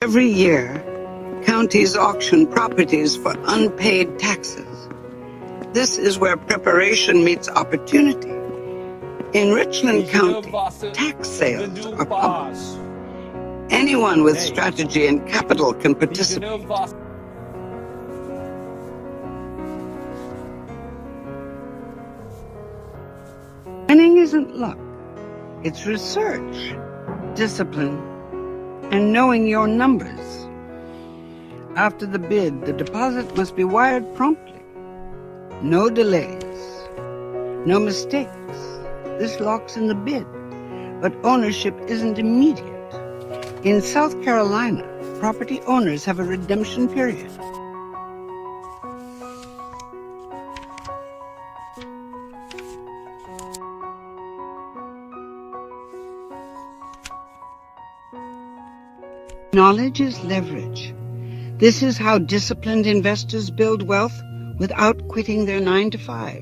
Every year, counties auction properties for unpaid taxes. This is where preparation meets opportunity. In Richland County, tax sales are public. Anyone with strategy and capital can participate. Winning isn't luck. It's research, discipline, and knowing your numbers. After the bid, the deposit must be wired promptly. No delays. No mistakes. This locks in the bid. But ownership isn't immediate. In South Carolina, property owners have a redemption period. Knowledge is leverage. This is how disciplined investors build wealth without quitting their 9-to-5.